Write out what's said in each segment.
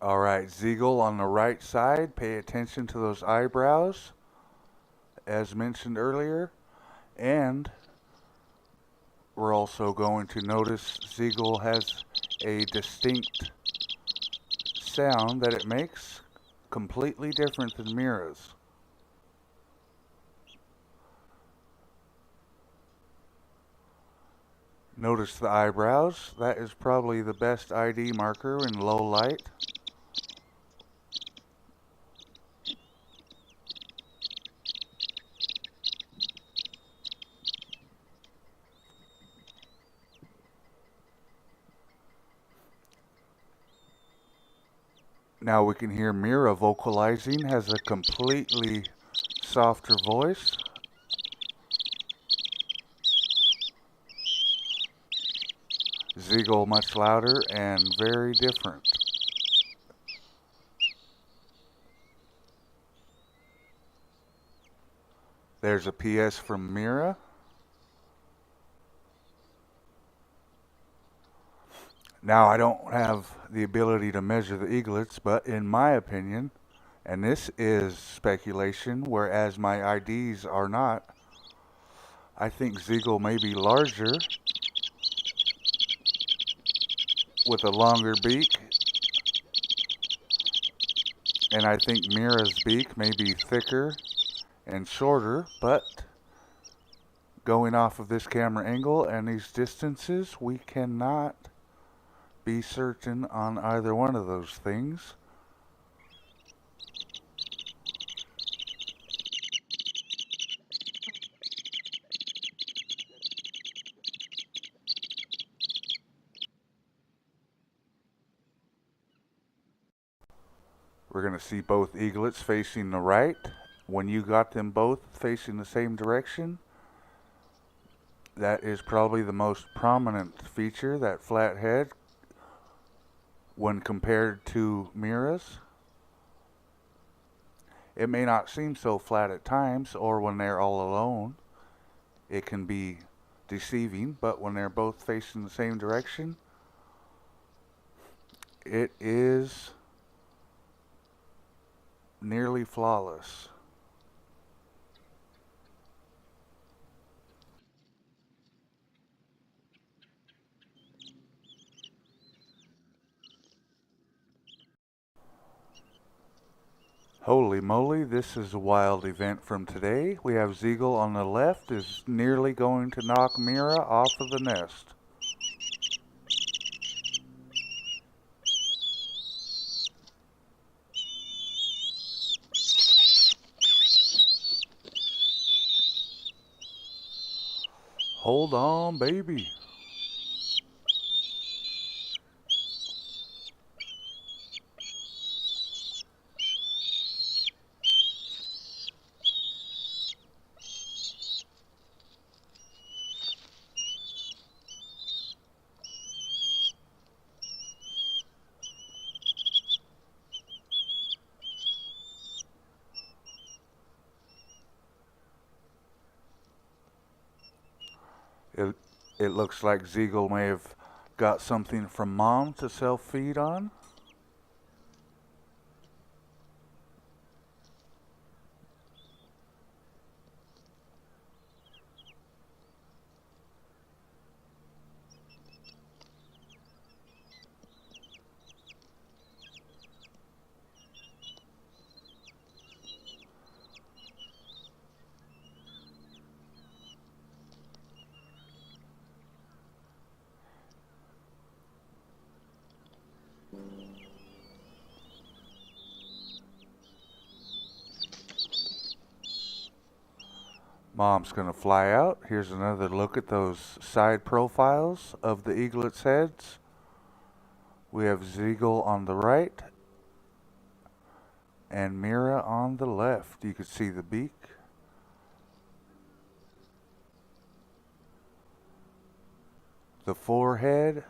All right, Zeagle on the right side. Pay attention to those eyebrows, as mentioned earlier. And we're also going to notice Zeagle has a distinct sound that it makes, completely different than Mira's. Notice the eyebrows. That is probably the best ID marker in low light. Now we can hear Mira vocalizing, has a completely softer voice. Zeagle much louder and very different. There's a PS from Mira. Now I don't have the ability to measure the eaglets, but in my opinion, and this is speculation, whereas my IDs are not, I think Zeagle may be larger with a longer beak, and I think Mira's beak may be thicker and shorter, but going off of this camera angle and these distances, we cannot be certain on either one of those things. We're going to see both eaglets facing the right. When you got them both facing the same direction, that is probably the most prominent feature, that flat head, when compared to Mira's. It may not seem so flat at times, or when they're all alone, it can be deceiving, but when they're both facing the same direction, it is nearly flawless. Holy moly, this is a wild event from today. We have Zeagle on the left is nearly going to knock Mira off of the nest. Hold on, baby. It, it looks like Zeagle may have got something from Mom to self-feed on. Mom's gonna fly out. Here's another look at those side profiles of the eaglet's heads. We have Zeagle on the right and Mira on the left. You can see the beak. The forehead.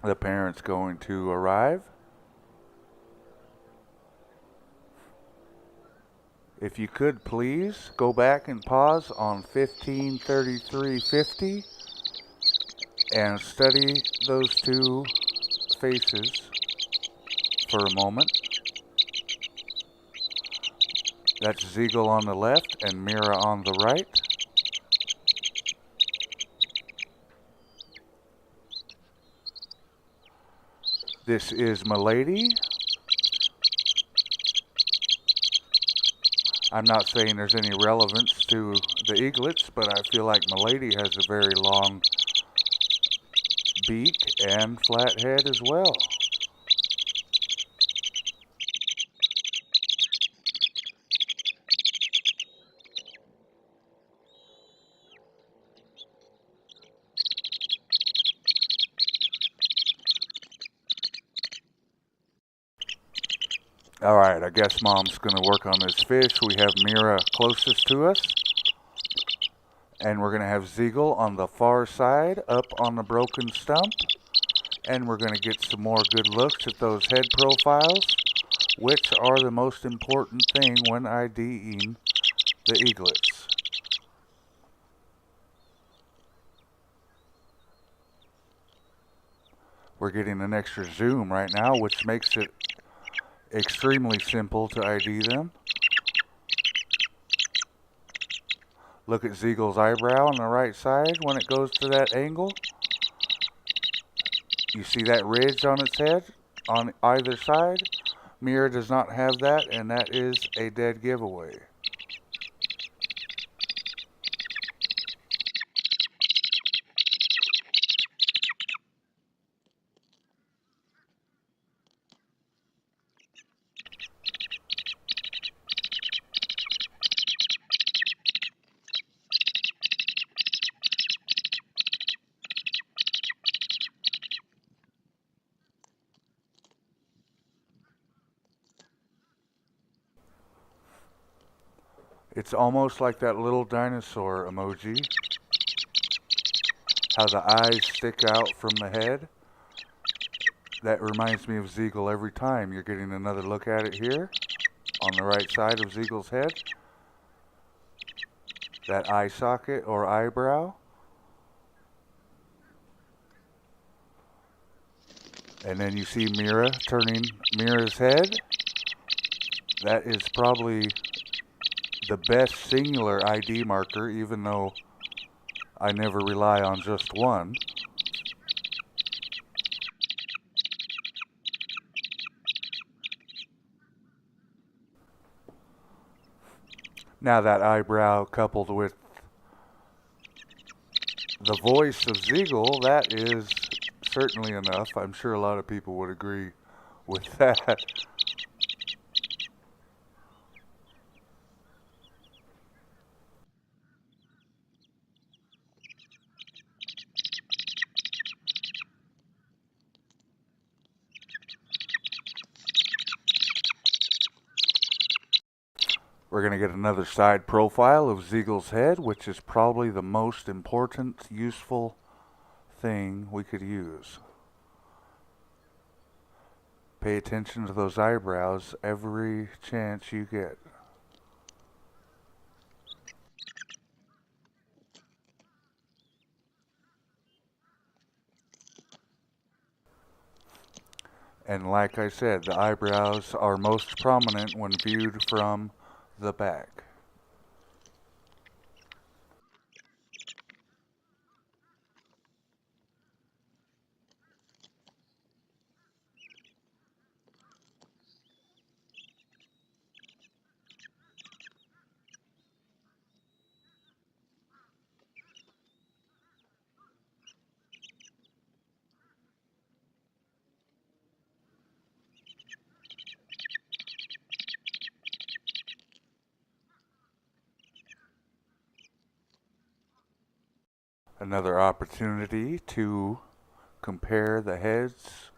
The parent's going to arrive. If you could please go back and pause on 15:33:50 and study those two faces for a moment. That's Zeagle on the left and Mira on the right. This is Milady. I'm not saying there's any relevance to the eaglets, but I feel like Milady has a very long beak and flat head as well. Alright, I guess Mom's going to work on this fish. We have Mira closest to us. And we're going to have Zeagle on the far side, up on the broken stump. And we're going to get some more good looks at those head profiles, which are the most important thing when IDing the eaglets. We're getting an extra zoom right now, which makes it extremely simple to ID them. Look at Zeagle's eyebrow on the right side when it goes to that angle. You see that ridge on its head on either side? Mira does not have that, and that is a dead giveaway. It's almost like that little dinosaur emoji. How the eyes stick out from the head. That reminds me of Zeagle every time. You're getting another look at it here on the right side of Zeagle's head. That eye socket or eyebrow. And then you see Mira turning Mira's head. That is probably the best singular ID marker, even though I never rely on just one. Now that eyebrow coupled with the voice of Zeagle, that is certainly enough. I'm sure a lot of people would agree with that. We're going to get another side profile of Zeagle's head, which is probably the most important, useful thing we could use. Pay attention to those eyebrows every chance you get. And like I said, the eyebrows are most prominent when viewed from the back. Another opportunity to compare the heads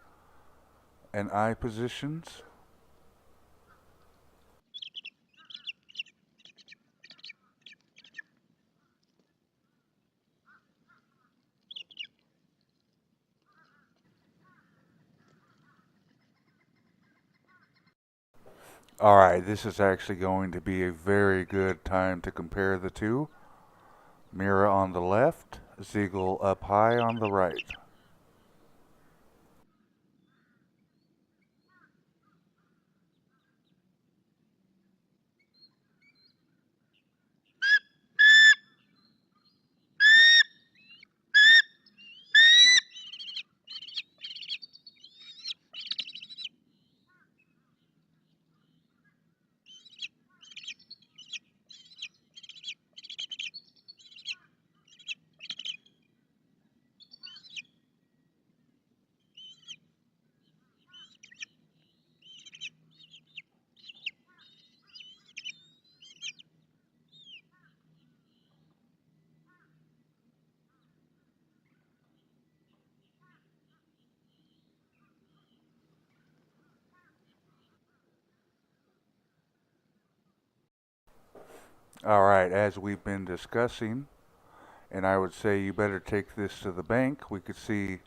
and eye positions. Alright, this is actually going to be a very good time to compare the two. Mira on the left, Zeagle up high on the right. Alright, as we've been discussing, and I would say you better take this to the bank, we could see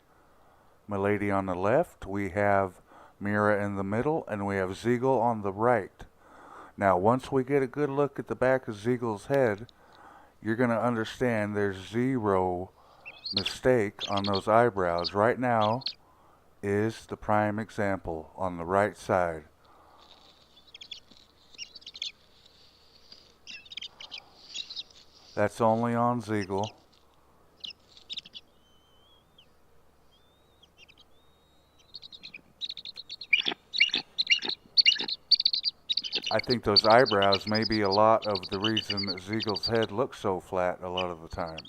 Milady on the left, we have Mira in the middle, and we have Zeagle on the right. Now, once we get a good look at the back of Zeagle's head, you're going to understand there's zero mistake on those eyebrows. Right now is the prime example on the right side. That's only on Zeagle. I think those eyebrows may be a lot of the reason that Zeagle's head looks so flat a lot of the time.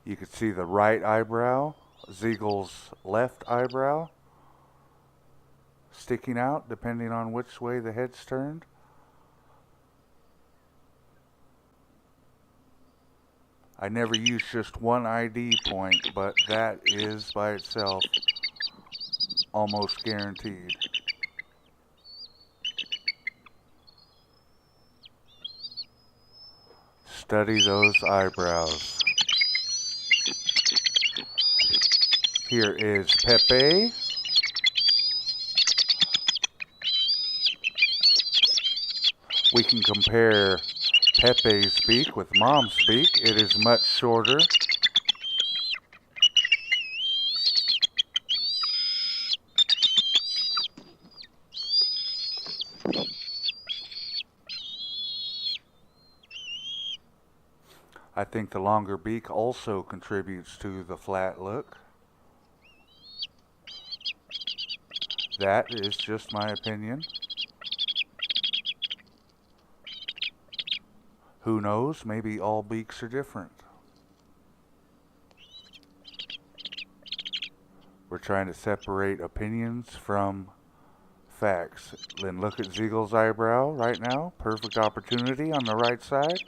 You could see the right eyebrow, Zeagle's left eyebrow, sticking out depending on which way the head's turned. I never use just one ID point, but that is by itself almost guaranteed. Study those eyebrows. Here is Pepe. We can compare Pepe's beak with Mom's beak. It is much shorter. I think the longer beak also contributes to the flat look. That is just my opinion. Who knows? Maybe all beaks are different. We're trying to separate opinions from facts. Then look at Zeagle's eyebrow right now. Perfect opportunity on the right side.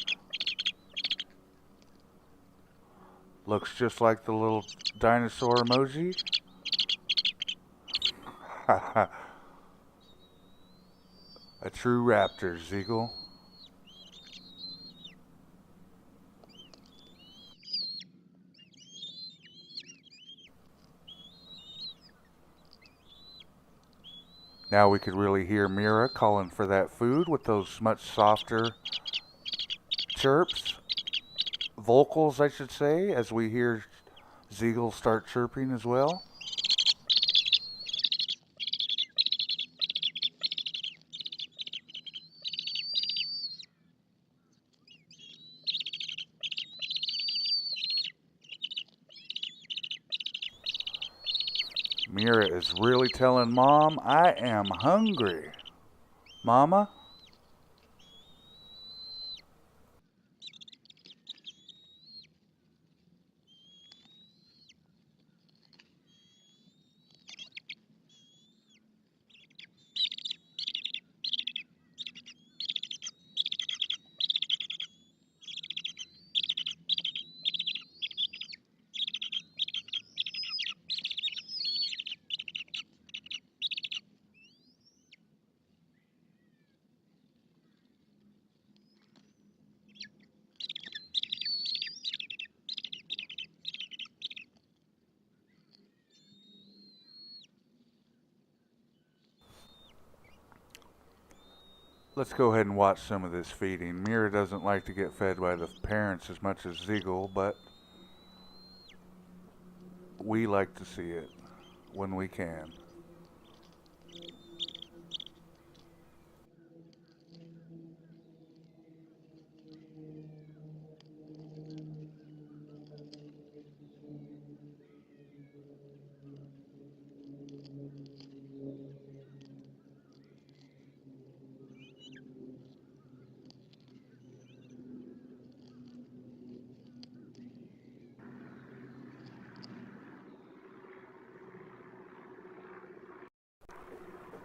Looks just like the little dinosaur emoji. A true raptor, Zeagle. Now we could really hear Mira calling for that food with those much softer chirps. Vocals, I should say, as we hear Zeagle start chirping as well. Mira is really telling Mom, I am hungry. Mama? Let's go ahead and watch some of this feeding. Mira doesn't like to get fed by the parents as much as Zeagle, but we like to see it when we can.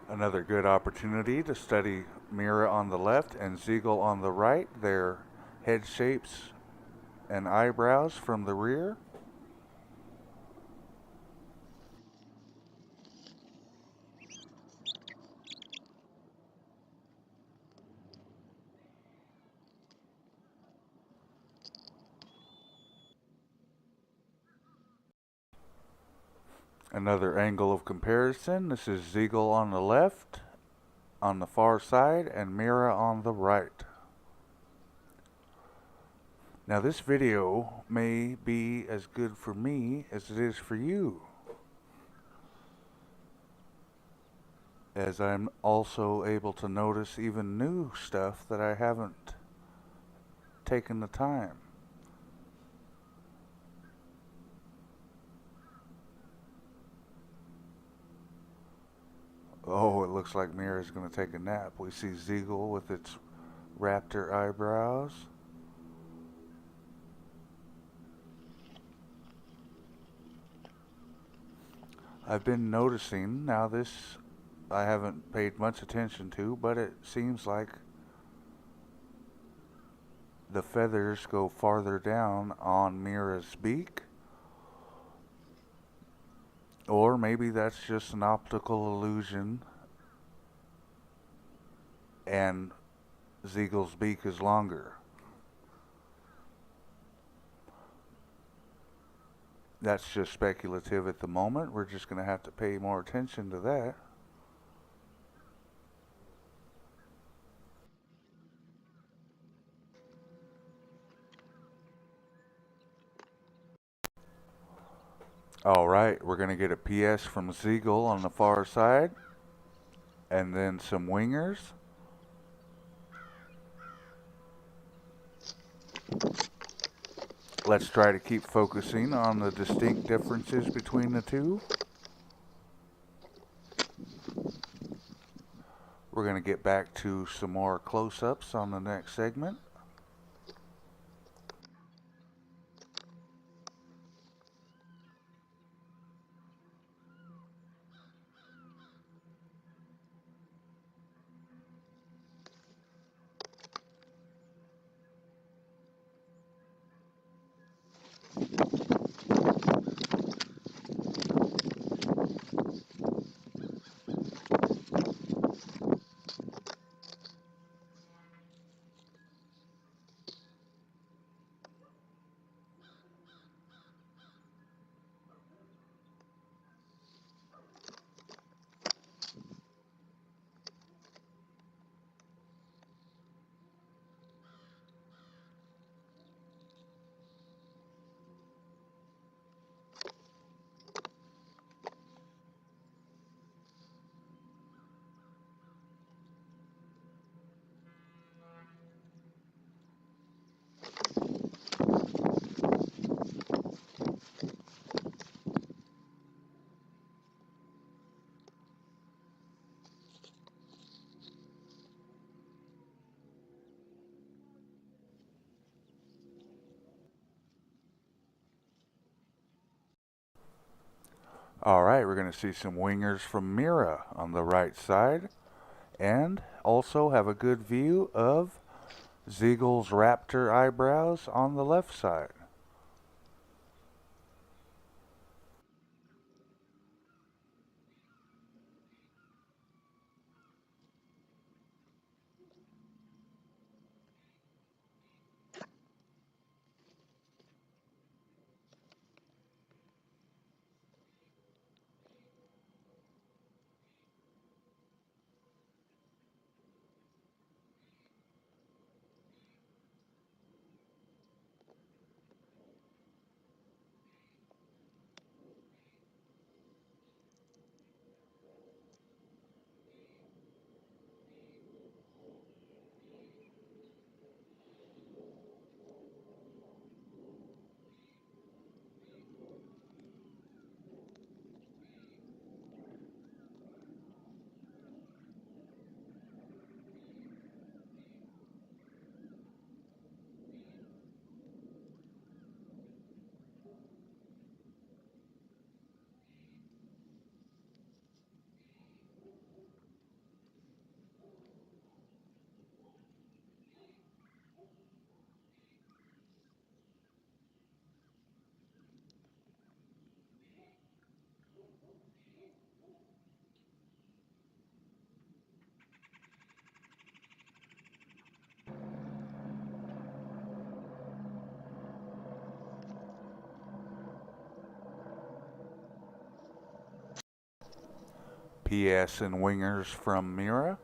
Another good opportunity to study Mira on the left and Zeagle on the right, their head shapes and eyebrows from the rear. Another angle of comparison. This is Zeagle on the left, on the far side, and Mira on the right. Now this video may be as good for me as it is for you, as I'm also able to notice even new stuff that I haven't taken the time. Oh, it looks like Mira's going to take a nap. We see Zeagle with its raptor eyebrows. I've been noticing, now this I haven't paid much attention to, but it seems like the feathers go farther down on Mira's beak. Or maybe that's just an optical illusion and Zeagle's beak is longer. That's just speculative at the moment. We're just going to have to pay more attention to that. Alright, we're going to get a PS from Zeagle on the far side, and then some wingers. Let's try to keep focusing on the distinct differences between the two. We're going to get back to some more close-ups on the next segment. Alright, we're going to see some wingers from Mira on the right side, and also have a good view of Zeagle's raptor eyebrows on the left side. PS and wingers from Mira.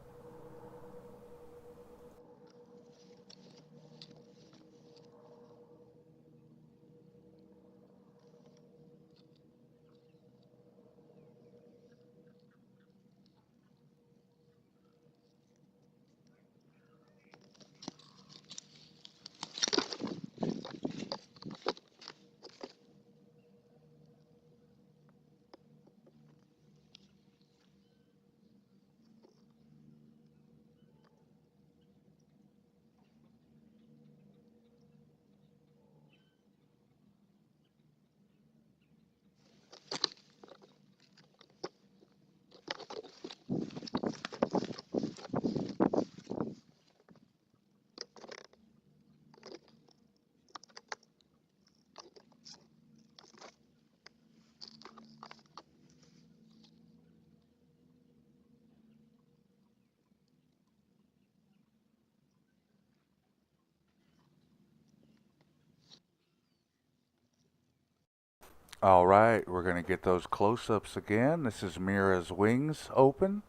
All right, we're going to get those close-ups again. This is Mira's wings open.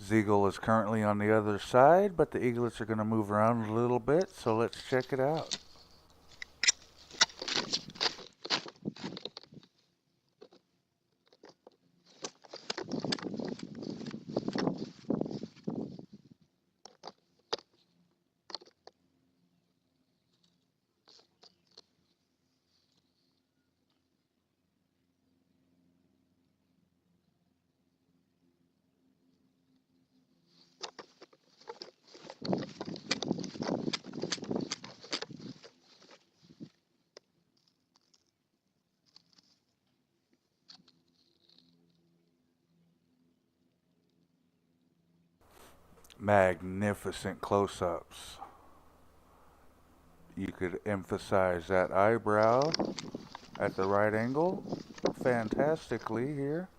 Zeagle is currently on the other side, but the eaglets are going to move around a little bit, so let's check it out. Magnificent close-ups. You could emphasize that eyebrow at the right angle fantastically here.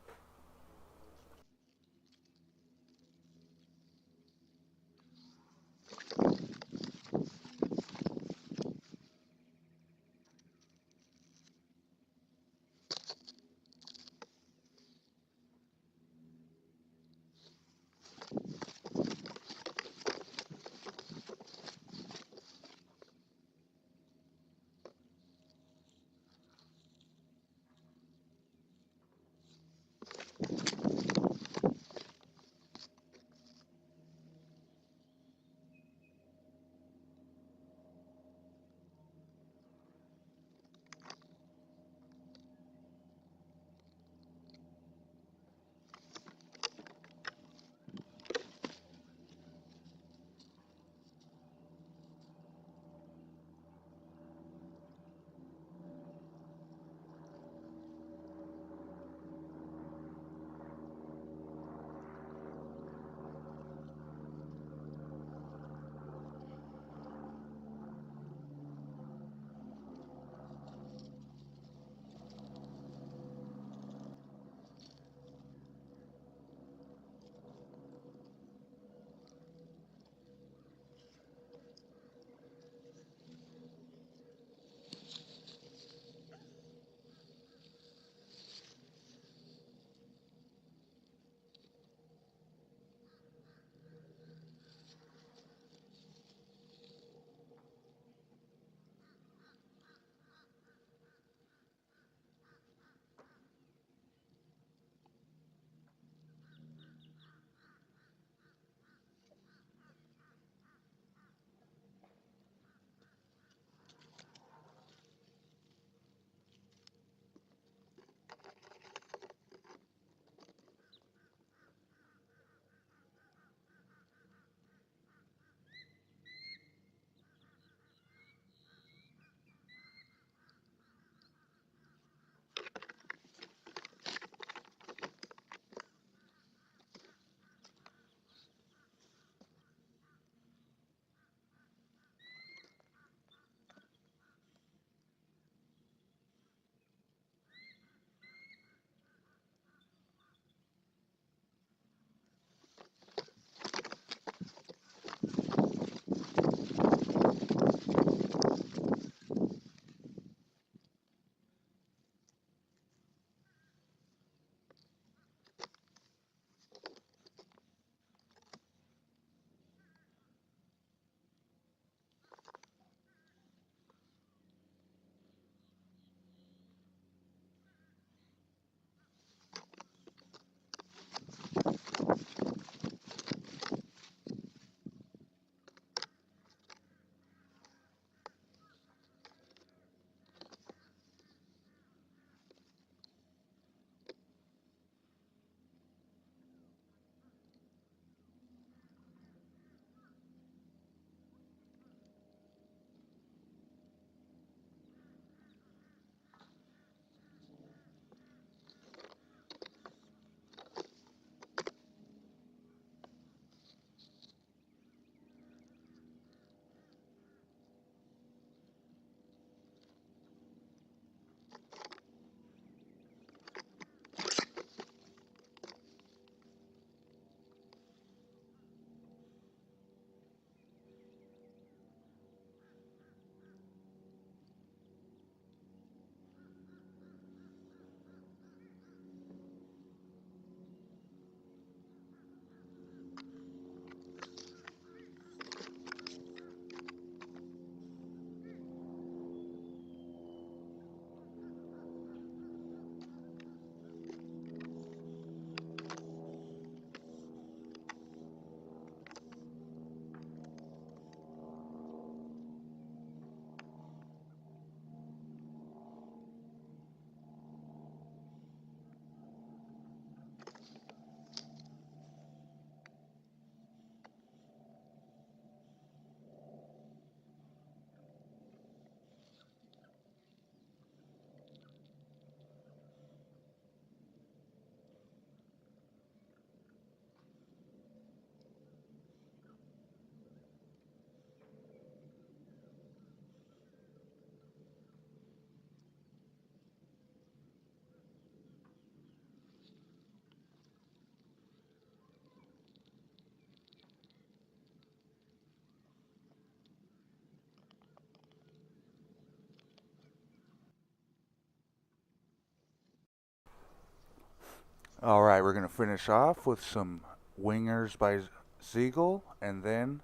Alright, we're going to finish off with some wingers by Zeagle, and then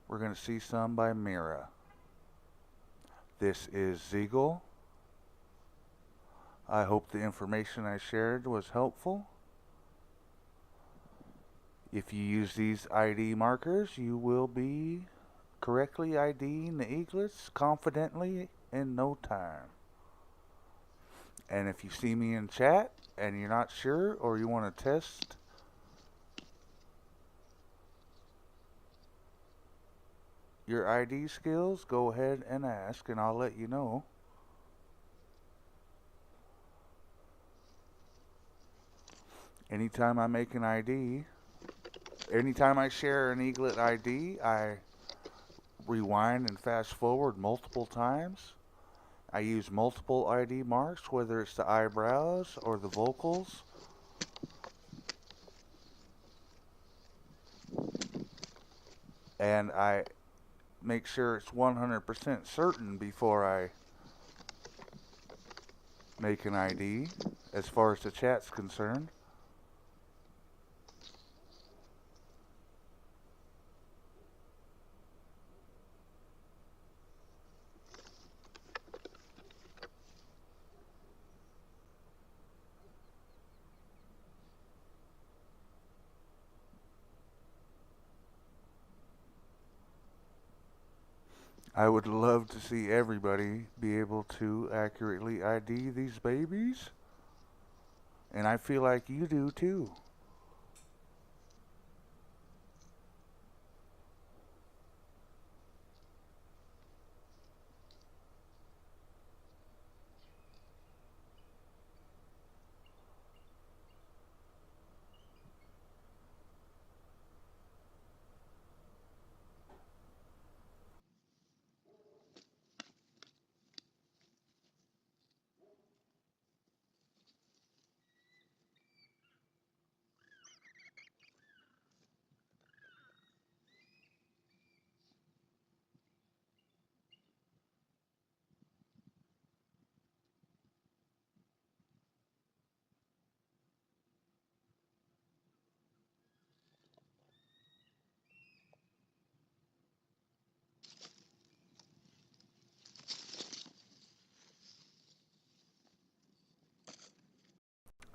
we're going to see some by Mira. This is Zeagle. I hope the information I shared was helpful. If you use these ID markers, you will be correctly IDing the eaglets confidently in no time. And if you see me in chat and you're not sure, or you want to test your ID skills, go ahead and ask and I'll let you know. Anytime I make an ID, anytime I share an eaglet ID, I rewind and fast forward multiple times. I use multiple ID marks, whether it's the eyebrows or the vocals. And I make sure it's 100% certain before I make an ID, as far as the chat's concerned. I would love to see everybody be able to accurately ID these babies. And I feel like you do too.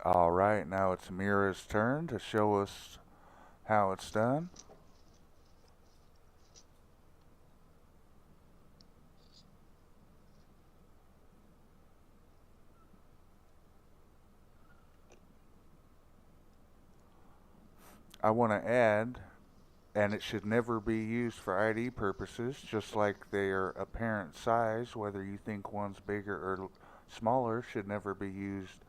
Alright, now it's Mira's turn to show us how it's done. I want to add, and it should never be used for ID purposes, just like their apparent size, whether you think one's bigger or smaller, should never be used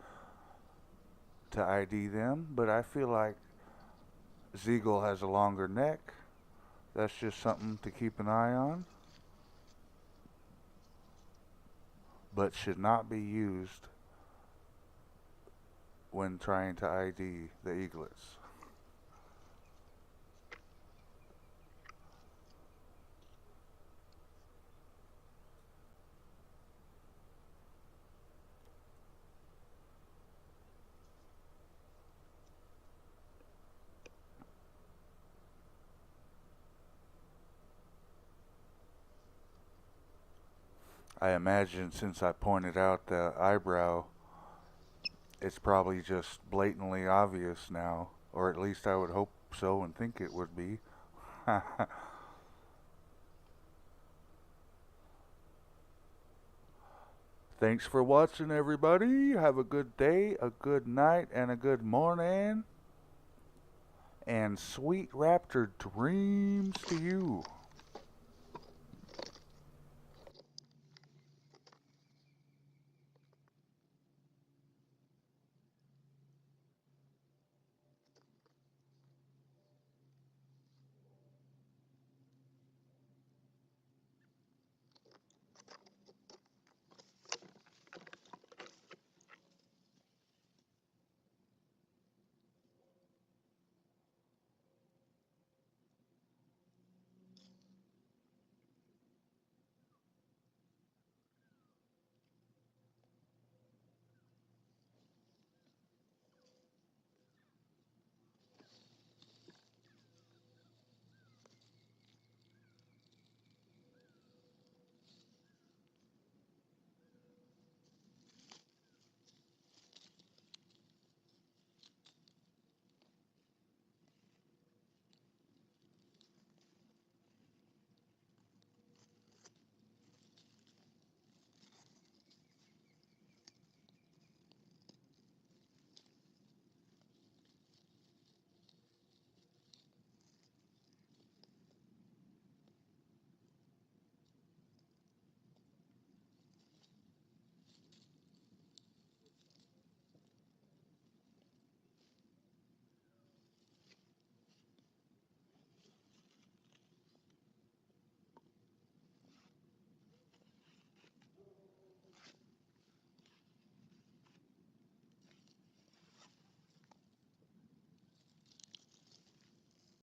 to ID them. But I feel like Zeagle has a longer neck. That's just something to keep an eye on, but should not be used when trying to ID the eaglets. I imagine since I pointed out the eyebrow, it's probably just blatantly obvious now, or at least I would hope so and think it would be. Thanks for watching, everybody. Have a good day, a good night, and a good morning. And sweet raptor dreams to you.